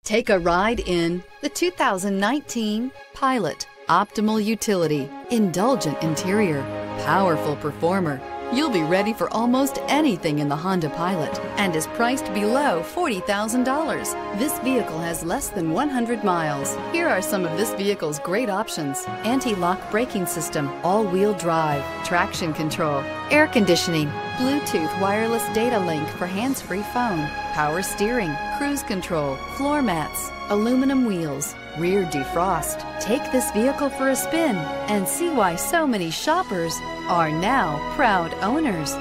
Take a ride in the 2019 Pilot. Optimal utility, indulgent interior, powerful performer. You'll be ready for almost anything in the Honda Pilot and is priced below $40,000. This vehicle has less than 100 miles. Here are some of this vehicle's great options: anti-lock braking system, all-wheel drive, traction control, air conditioning, Bluetooth wireless data link for hands-free phone, power steering, cruise control, floor mats, aluminum wheels, rear defrost. Take this vehicle for a spin and see why so many shoppers are now proud owners.